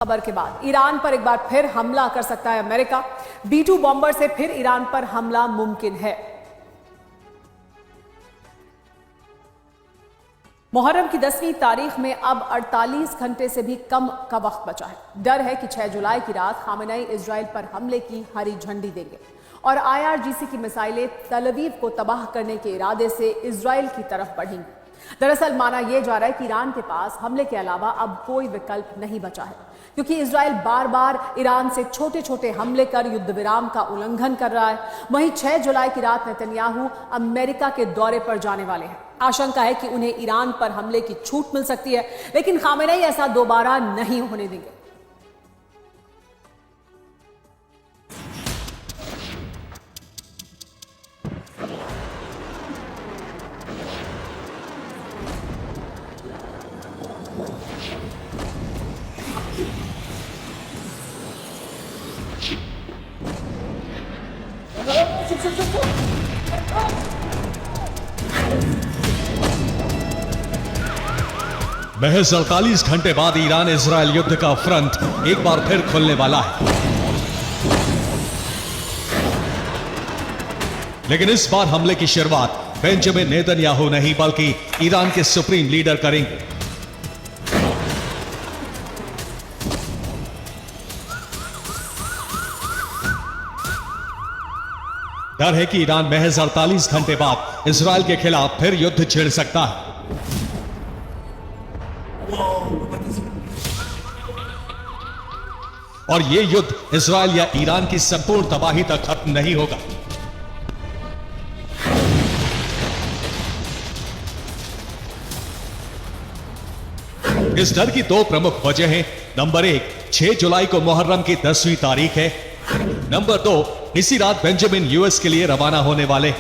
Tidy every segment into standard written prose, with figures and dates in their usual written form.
खबर के बाद ईरान पर एक बार फिर हमला कर सकता है अमेरिका। B-2 बॉम्बर से फिर ईरान पर हमला मुमकिन है। मुहर्रम की 10वीं तारीख में अब 48 घंटे से भी कम का वक्त बचा है। डर है कि 6 जुलाई की रात खामेनेई इजराइल पर हमले की हरी झंडी देंगे और IRGC की मिसाइलें तल अवीव को तबाह करने के इरादे से इजराइल की तरफ बढ़ेंगी। दरअसल माना यह जा रहा है कि ईरान के पास हमले के अलावा अब कोई विकल्प नहीं बचा है, क्योंकि इजराइल बार बार ईरान से छोटे छोटे हमले कर युद्ध विराम का उल्लंघन कर रहा है। वहीं 6 जुलाई की रात नेतन्याहू अमेरिका के दौरे पर जाने वाले हैं। आशंका है कि उन्हें ईरान पर हमले की छूट मिल सकती है, लेकिन खामेनेई ऐसा दोबारा नहीं होने देंगे। महज 48 घंटे बाद ईरान इजराइल युद्ध का फ्रंट एक बार फिर खुलने वाला है, लेकिन इस बार हमले की शुरुआत बेंजामिन नेतन्याहू नहीं बल्कि ईरान के सुप्रीम लीडर करेंगे। डर है कि ईरान महज 48 घंटे बाद इजराइल के खिलाफ फिर युद्ध छेड़ सकता है। और यह युद्ध इजराइल या ईरान की संपूर्ण तबाही तक खत्म नहीं होगा। इस डर की 2 प्रमुख वजह हैं। नंबर 1, 6 जुलाई को मुहर्रम की 10वीं तारीख है। नंबर 2, इसी रात बेंजामिन US के लिए रवाना होने वाले।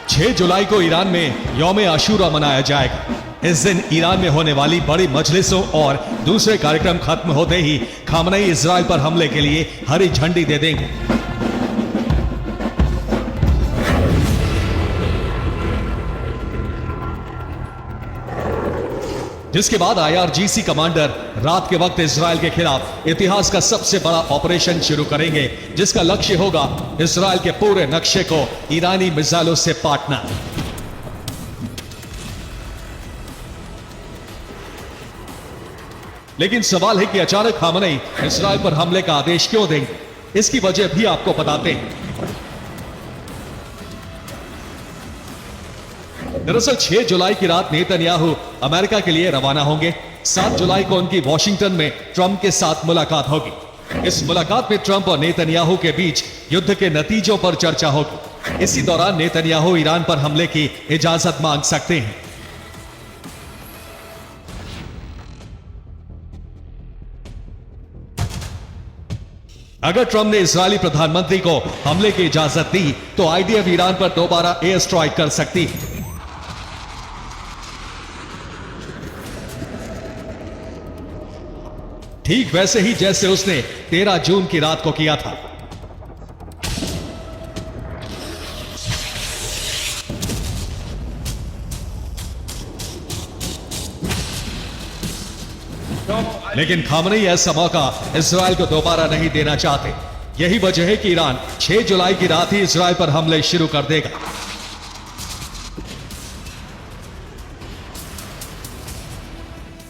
छह जुलाई को ईरान में यौम आशूरा मनाया जाएगा। इस दिन ईरान में होने वाली बड़ी मजलिसों और दूसरे कार्यक्रम खत्म होते ही खामेनेई इजराइल पर हमले के लिए हरी झंडी दे देंगे। जिसके बाद IRGC कमांडर रात के वक्त इजराइल के खिलाफ इतिहास का सबसे बड़ा ऑपरेशन शुरू करेंगे, जिसका लक्ष्य होगा इजराइल के पूरे नक्शे को ईरानी मिसाइलों से पाटना। लेकिन सवाल है कि अचानक खामेनेई इजराइल पर हमले का आदेश क्यों देंगे? इसकी वजह भी आपको बताते हैं। दरअसल 6 जुलाई की रात नेतन्याहू अमेरिका के लिए रवाना होंगे। 7 जुलाई को उनकी वॉशिंगटन में ट्रंप के साथ मुलाकात होगी। इस मुलाकात में ट्रंप और नेतन्याहू के बीच युद्ध के नतीजों पर चर्चा होगी। इसी दौरान नेतन्याहू ईरान पर हमले की इजाजत मांग सकते हैं। अगर ट्रंप ने इजरायली प्रधानमंत्री को हमले की इजाजत दी तो IDF ईरान पर दोबारा एयर स्ट्राइक कर सकती है। ठीक वैसे ही जैसे उसने 13 जून की रात को किया था। लेकिन खामेनेई ऐसा मौका इजराइल को दोबारा नहीं देना चाहते। यही वजह है कि ईरान 6 जुलाई की रात ही इजराइल पर हमले शुरू कर देगा।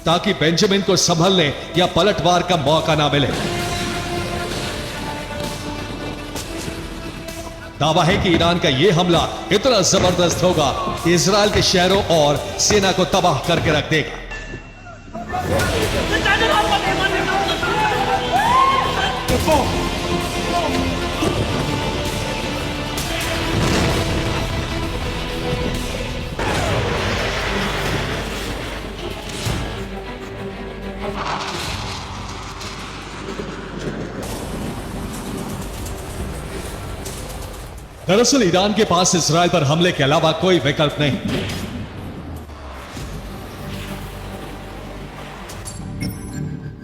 ताकि बेंजामिन को संभलने या पलटवार का मौका ना मिले। दावा है कि ईरान का यह हमला इतना जबरदस्त होगा कि इजराइल के शहरों और सेना को तबाह करके रख देगा। दरअसल ईरान के पास इजराइल पर हमले के अलावा कोई विकल्प नहीं।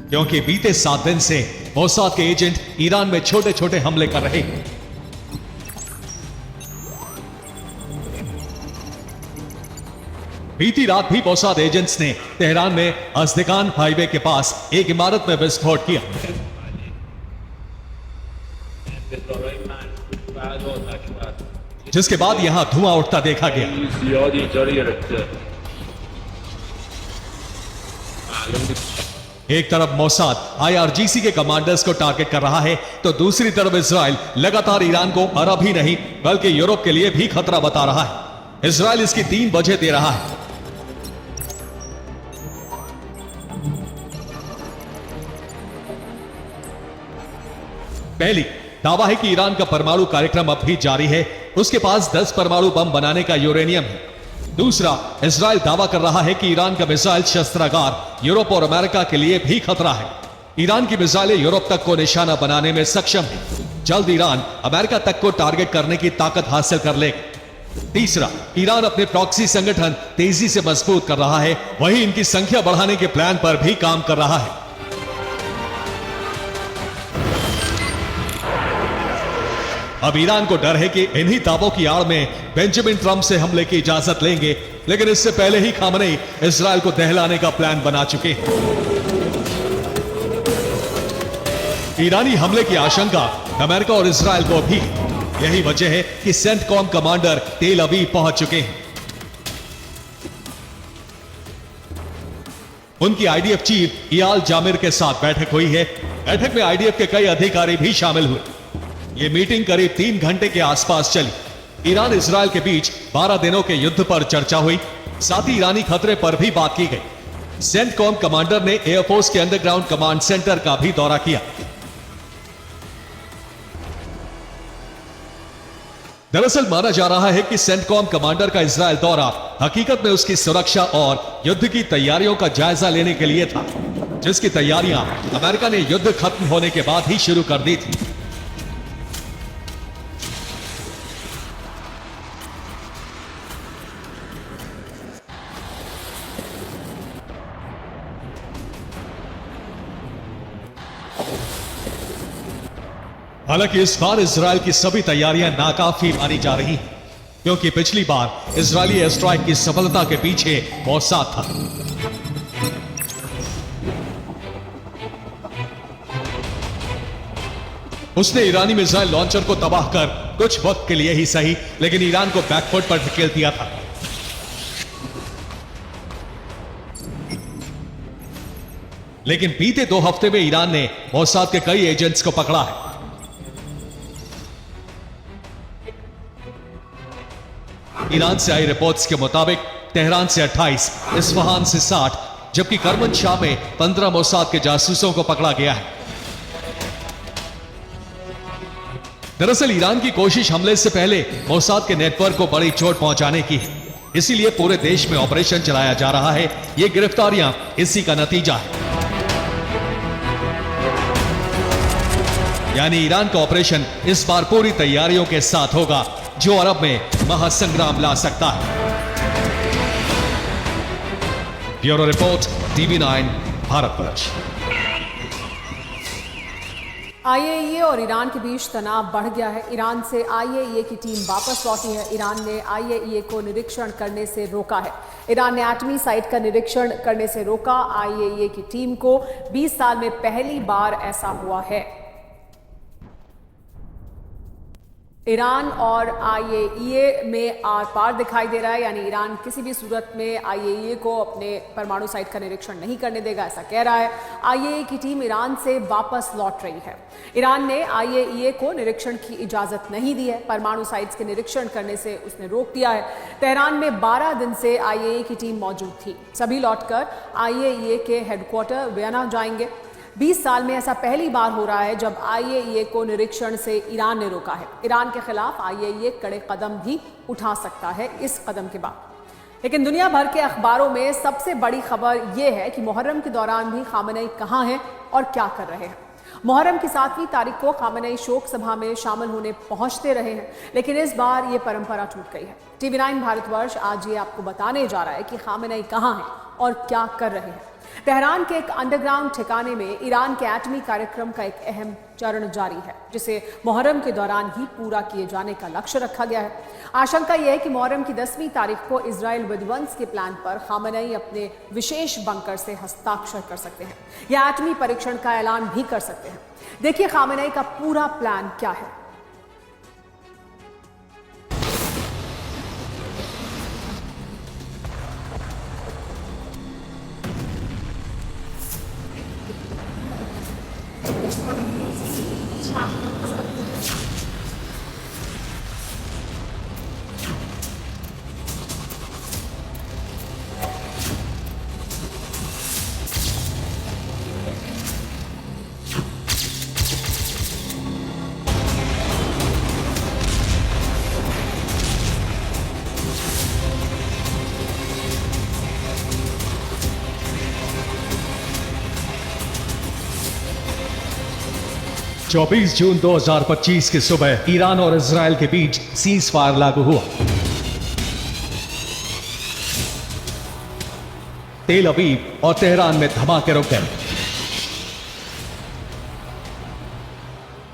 क्योंकि बीते 7 दिन से मोसाद के एजेंट ईरान में छोटे छोटे हमले कर रहे हैं। बीती रात भी मोसाद एजेंट्स ने तेहरान में अज़दिकान हाईवे के पास एक इमारत में विस्फोट किया, जिसके बाद यहां धुआं उठता देखा गया। एक तरफ मोसाद IRGC के कमांडर्स को टारगेट कर रहा है, तो दूसरी तरफ इजराइल लगातार ईरान को अरब ही नहीं बल्कि यूरोप के लिए भी खतरा बता रहा है। इजराइल इसकी 3 वजह दे रहा है। पहली, दावा है कि ईरान का परमाणु कार्यक्रम अब भी जारी है, उसके पास 10 परमाणु बम बनाने का यूरेनियम है। दूसरा, इजराइल दावा कर रहा है कि ईरान का मिसाइल शस्त्रागार यूरोप और अमेरिका के लिए भी खतरा है। ईरान की मिसाइलें यूरोप तक को निशाना बनाने में सक्षम है। जल्द ईरान अमेरिका तक को टारगेट करने की ताकत हासिल कर लेगा। तीसरा, ईरान अपने प्रॉक्सी संगठन तेजी से मजबूत कर रहा है, वहीं इनकी संख्या बढ़ाने के प्लान पर भी काम कर रहा है। अब ईरान को डर है कि इन्हीं दावों की आड़ में बेंजामिन ट्रंप से हमले की इजाजत लेंगे, लेकिन इससे पहले ही खामनेई इजराइल को दहलाने का प्लान बना चुके हैं। ईरानी हमले की आशंका अमेरिका और इजराइल को भी है। यही वजह है कि सेंटकॉम कमांडर तेल अवीव पहुंच चुके हैं। उनकी आईडीएफ चीफ इयाल जामिर के साथ बैठक हुई है। बैठक में आईडीएफ के कई अधिकारी भी शामिल हुए। यह मीटिंग करीब 3 घंटे के आसपास चली। ईरान इजराइल के बीच 12 दिनों के युद्ध पर चर्चा हुई, साथ ही ईरानी खतरे पर भी बात की गई। सेंटकॉम कमांडर ने एयरफोर्स के अंडरग्राउंड कमांड सेंटर का भी दौरा किया। दरअसल माना जा रहा है कि सेंटकॉम कमांडर का इजराइल दौरा हकीकत में उसकी सुरक्षा और युद्ध की तैयारियों का जायजा लेने के लिए था, जिसकी तैयारियां अमेरिका ने युद्ध खत्म होने के बाद ही शुरू कर दी थी। हालांकि इस बार इजराइल की सभी तैयारियां नाकाफी मानी जा रही हैं, क्योंकि पिछली बार इजरायली एयर स्ट्राइक की सफलता के पीछे मोसाद था। उसने ईरानी मिसाइल लॉन्चर को तबाह कर कुछ वक्त के लिए ही सही, लेकिन ईरान को बैकफुट पर धकेल दिया था। लेकिन बीते 2 हफ्ते में ईरान ने मोसाद के कई एजेंट्स को पकड़ा है। ईरान से आई रिपोर्ट्स के मुताबिक तेहरान से 28, इस्फहान से 60, जबकि करमनशाह में 15 मोसाद के जासूसों को पकड़ा गया है। दरअसल ईरान की कोशिश हमले से पहले मोसाद के नेटवर्क को बड़ी चोट पहुंचाने की है, इसीलिए पूरे देश में ऑपरेशन चलाया जा रहा है। ये गिरफ्तारियां इसी का नतीजा है। यानी ईरान का ऑपरेशन इस बार पूरी तैयारियों के साथ होगा, जो अरब में महासंग्राम ला सकता है। Bureau report, TV9 Bharatvarsh. IAEA और ईरान के बीच तनाव बढ़ गया है। ईरान से IAEA की टीम वापस लौटी है। ईरान ने IAEA को निरीक्षण करने से रोका है। ईरान ने एटमी साइट का निरीक्षण करने से रोका। IAEA की टीम को 20 साल में पहली बार ऐसा हुआ है। ईरान और IAEA में आर पार दिखाई दे रहा है, यानी ईरान किसी भी सूरत में IAEA को अपने परमाणु साइट का निरीक्षण नहीं करने देगा, ऐसा कह रहा है। IAEA की टीम ईरान से वापस लौट रही है। ईरान ने IAEA को निरीक्षण की इजाजत नहीं दी है। परमाणु साइट्स के निरीक्षण करने से उसने रोक दिया है। तेहरान में 12 दिन से IAEA की टीम मौजूद थी। सभी लौटकर IAEA के हेडक्वार्टर वियना जाएंगे। 20 साल में ऐसा पहली बार हो रहा है जब IAEA को निरीक्षण से ईरान ने रोका है। ईरान के खिलाफ IAEA कड़े कदम भी उठा सकता है इस कदम के बाद। लेकिन दुनिया भर के अखबारों में सबसे बड़ी खबर यह है कि मुहर्रम के दौरान भी खामनेई कहां हैं और क्या कर रहे हैं। मुहर्रम की 7वीं तारीख को खामनेई शोक सभा में शामिल होने पहुंचते रहे हैं, लेकिन इस बार ये परंपरा टूट गई है। TV9 भारतवर्ष आज ये आपको बताने जा रहा है कि खामनेई कहां हैं और क्या कर रहे हैं। तेहरान के एक अंडरग्राउंड ठिकाने में ईरान के एटमी कार्यक्रम का एक अहम चरण जारी है, जिसे मुहर्रम के दौरान ही पूरा किए जाने का लक्ष्य रखा गया है। आशंका यह है कि मुहर्रम की 10वीं तारीख को इजराइल विध्वंस के प्लान पर खामेनेई अपने विशेष बंकर से हस्ताक्षर कर सकते हैं या एटमी परीक्षण का ऐलान भी कर सकते हैं। देखिए खामेनेई का पूरा प्लान क्या है। चौबीस जून 2025 की सुबह ईरान और इजराइल के बीच सीज फायर लागू हुआ। तेल अवीव और तेहरान में धमाके रुक गए।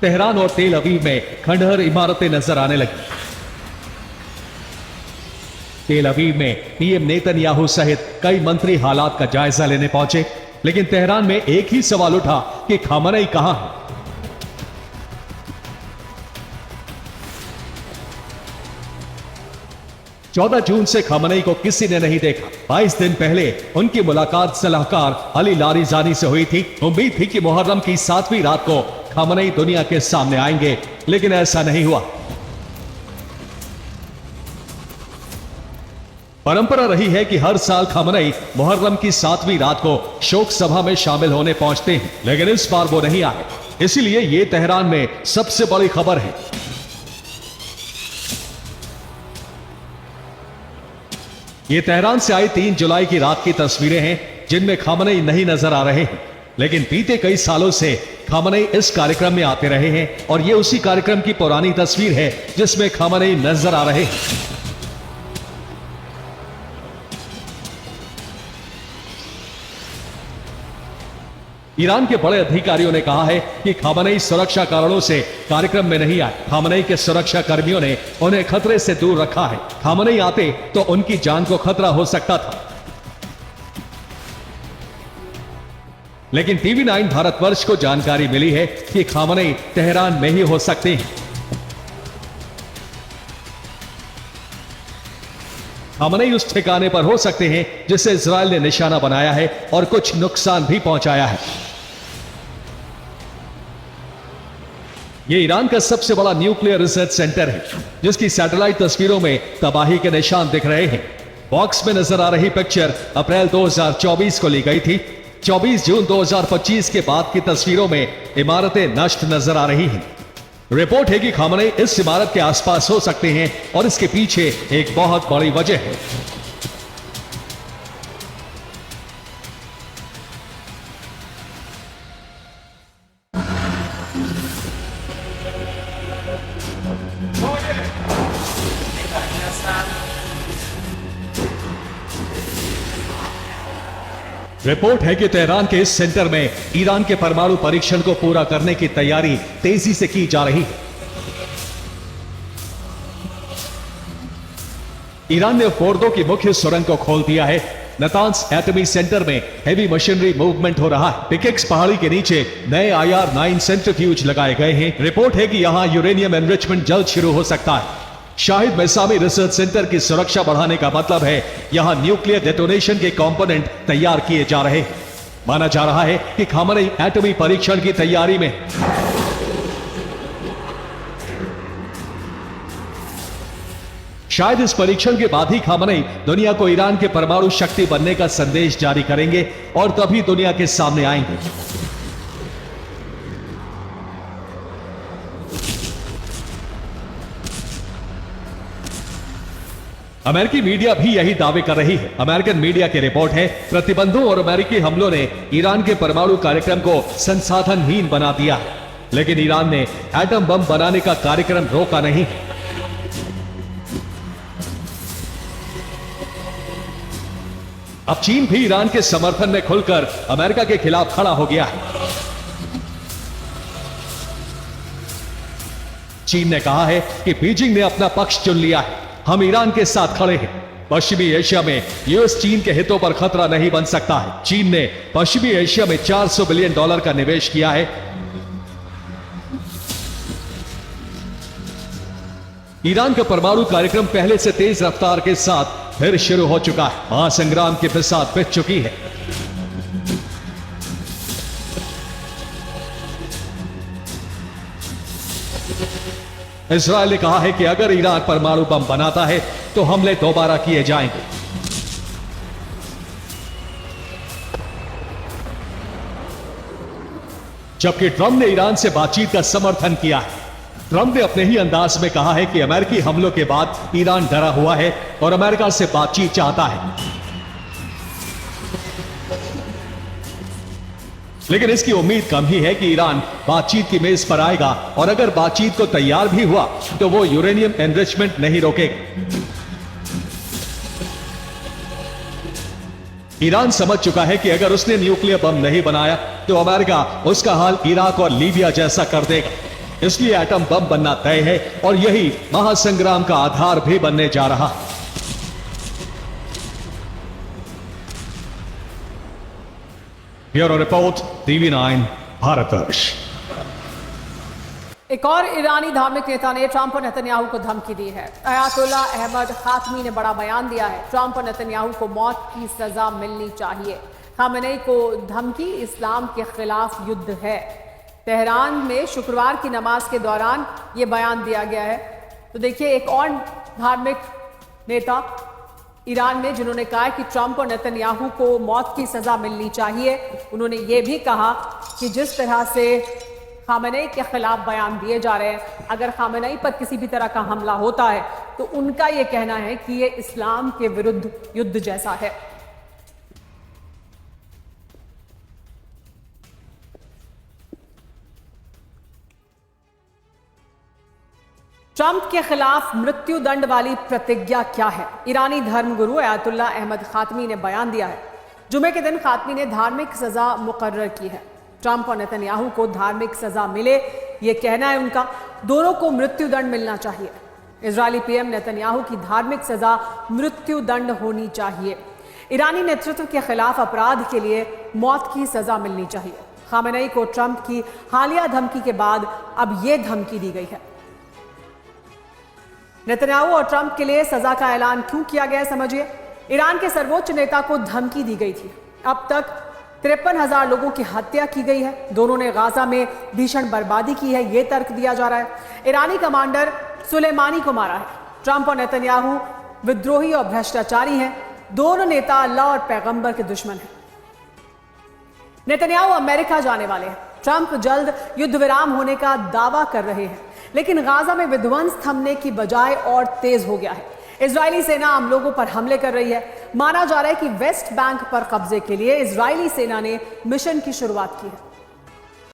तेहरान और तेल अवीव में खंडहर इमारतें नजर आने लगी। तेल अवीव में पीएम नेतन्याहू सहित कई मंत्री हालात का जायजा लेने पहुंचे, लेकिन तेहरान में एक ही सवाल उठा कि खामेनेई कहां है। 14 जून से खामेनेई को किसी ने नहीं देखा। 22 दिन पहले उनकी मुलाकात सलाहकार अली लारिजानी से हुई थी। उम्मीद थी कि मुहर्रम की 7वीं रात को खामेनेई दुनिया के सामने आएंगे, लेकिन ऐसा नहीं हुआ। परंपरा रही है कि हर साल खामेनेई मुहर्रम की 7वीं रात को शोक सभा में शामिल होने पहुंचते हैं, लेकिन इस बार वो नहीं आए। इसीलिए ये तेहरान में सबसे बड़ी खबर है। ये तेहरान से आई 3 जुलाई की रात की तस्वीरें हैं, जिनमें खामेनेई नहीं नजर आ रहे हैं। लेकिन बीते कई सालों से खामेनेई इस कार्यक्रम में आते रहे हैं और ये उसी कार्यक्रम की पुरानी तस्वीर है जिसमें खामेनेई नजर आ रहे हैं। ईरान के बड़े अधिकारियों ने कहा है कि खामेनेई सुरक्षा कारणों से कार्यक्रम में नहीं आए। खामेनेई के सुरक्षा कर्मियों ने उन्हें खतरे से दूर रखा है। खामेनेई आते तो उनकी जान को खतरा हो सकता था। लेकिन टीवी 9 भारतवर्ष को जानकारी मिली है कि खामेनेई तेहरान में ही हो सकते हैं। खामेनेई उस ठिकाने पर हो सकते हैं जिसे इजराइल ने निशाना बनाया है और कुछ नुकसान भी पहुंचाया है। यह ईरान का सबसे बड़ा न्यूक्लियर रिसर्च सेंटर है, जिसकी सैटेलाइट तस्वीरों में तबाही के निशान दिख रहे हैं। बॉक्स में नजर आ रही पिक्चर अप्रैल 2024 को ली गई थी। 24 जून 2025 के बाद की तस्वीरों में इमारतें नष्ट नजर आ रही हैं। रिपोर्ट है कि खामेनेई इस इमारत के आसपास हो सकते हैं और इसके पीछे एक बहुत बड़ी वजह है। रिपोर्ट है कि तेहरान के इस सेंटर में ईरान के परमाणु परीक्षण को पूरा करने की तैयारी तेजी से की जा रही है। ईरान ने फोर्दो की मुख्य सुरंग को खोल दिया है। नातान्ज एटमी सेंटर में हेवी मशीनरी मूवमेंट हो रहा है। पिकेक्स पहाड़ी के नीचे नए IR-9 सेंट्रीफ्यूज लगाए गए हैं। रिपोर्ट है कि यहां यूरेनियम एनरिचमेंट जल्द शुरू हो सकता है। शाहिद मैसामी रिसर्च सेंटर की सुरक्षा बढ़ाने का मतलब है यहां न्यूक्लियर डेटोनेशन के कंपोनेंट तैयार किए जा रहे हैं। माना जा रहा है कि खामेनेई एटमी परीक्षण की तैयारी में शायद इस परीक्षण के बाद ही खामेनेई दुनिया को ईरान के परमाणु शक्ति बनने का संदेश जारी करेंगे और तभी दुनिया के सामने आएंगे। अमेरिकी मीडिया भी यही दावे कर रही है। अमेरिकन मीडिया की रिपोर्ट है प्रतिबंधों और अमेरिकी हमलों ने ईरान के परमाणु कार्यक्रम को संसाधनहीन बना दिया, लेकिन ईरान ने एटम बम बनाने का कार्यक्रम रोका नहीं। अब चीन भी ईरान के समर्थन में खुलकर अमेरिका के खिलाफ खड़ा हो गया है। चीन ने कहा है कि बीजिंग ने अपना पक्ष चुन लिया है, हम ईरान के साथ खड़े हैं। पश्चिमी एशिया में यूएस चीन के हितों पर खतरा नहीं बन सकता है। चीन ने पश्चिमी एशिया में $400 बिलियन का निवेश किया है। ईरान का परमाणु कार्यक्रम पहले से तेज रफ्तार के साथ फिर शुरू हो चुका है। महासंग्राम की फिसाद पिट चुकी है। इजरायल ने कहा है कि अगर ईरान परमाणु बम बनाता है तो हमले दोबारा किए जाएंगे। जबकि ट्रंप ने ईरान से बातचीत का समर्थन किया है। ट्रंप ने अपने ही अंदाज में कहा है कि अमेरिकी हमलों के बाद ईरान डरा हुआ है और अमेरिका से बातचीत चाहता है, लेकिन इसकी उम्मीद कम ही है कि ईरान बातचीत की मेज पर आएगा और अगर बातचीत को तैयार भी हुआ तो वो यूरेनियम एनरिचमेंट नहीं रोकेगा। ईरान समझ चुका है कि अगर उसने न्यूक्लियर बम नहीं बनाया तो अमेरिका उसका हाल इराक और लीबिया जैसा कर देगा। इसलिए एटम बम बनना तय है और यही महासंग्राम का आधार भी बनने जा रहा है। Bureau report, TV9 Bharatvarsh. एक और ईरानी धार्मिक नेता ने ट्रंप और नेतन्याहू को धमकी दी है। अयातुल्ला अहमद खातमी ने बड़ा बयान दिया है। ट्रंप और नेतन्याहू को मौत की सजा मिलनी चाहिए। खामेनेई को धमकी, इस्लाम के खिलाफ युद्ध है। तेहरान में शुक्रवार की नमाज के दौरान यह बयान दिया गया है। तो देखिए, एक और धार्मिक नेता ईरान में जिन्होंने कहा कि ट्रंप और नेतन्याहू को मौत की सजा मिलनी चाहिए। उन्होंने ये भी कहा कि जिस तरह से खामेनेई के खिलाफ बयान दिए जा रहे हैं, अगर खामेनेई पर किसी भी तरह का हमला होता है तो उनका यह कहना है कि यह इस्लाम के विरुद्ध युद्ध जैसा है। ट्रंप के खिलाफ मृत्यु दंड वाली प्रतिज्ञा क्या है? ईरानी धर्मगुरु अयातुल्ला अहमद खातमी ने बयान दिया है। जुमे के दिन खातमी ने धार्मिक सजा मुकर्रर की है। ट्रंप और नेतन्याहू को धार्मिक सजा मिले, यह कहना है उनका। दोनों को मृत्यु दंड मिलना चाहिए। इजरायली पीएम नेतन्याहू की धार्मिक सजा मृत्यु दंड होनी चाहिए। ईरानी नेतृत्व के खिलाफ अपराध के लिए मौत की सजा मिलनी चाहिए। खामेनेई को ट्रंप की हालिया धमकी के बाद अब यह धमकी दी गई है। नेतन्याहू और ट्रंप के लिए सजा का ऐलान क्यों किया गया, समझिए। ईरान के सर्वोच्च नेता को धमकी दी गई थी। अब तक 53,000 लोगों की हत्या की गई है। दोनों ने गाजा में भीषण बर्बादी की है, यह तर्क दिया जा रहा है। ईरानी कमांडर सुलेमानी को मारा है। ट्रंप और नेतन्याहू विद्रोही और भ्रष्टाचारी हैं। दोनों नेता अल्लाह और पैगंबर के दुश्मन हैं। नेतन्याहू अमेरिका जाने वाले हैं। ट्रंप जल्द युद्ध विराम होने का दावा कर रहे हैं, लेकिन गाजा में विध्वंस थमने की बजाय और तेज हो गया है। इजरायली सेना आम लोगों पर हमले कर रही है। माना जा रहा है कि वेस्ट बैंक पर कब्जे के लिए इजरायली सेना ने मिशन की शुरुआत की है।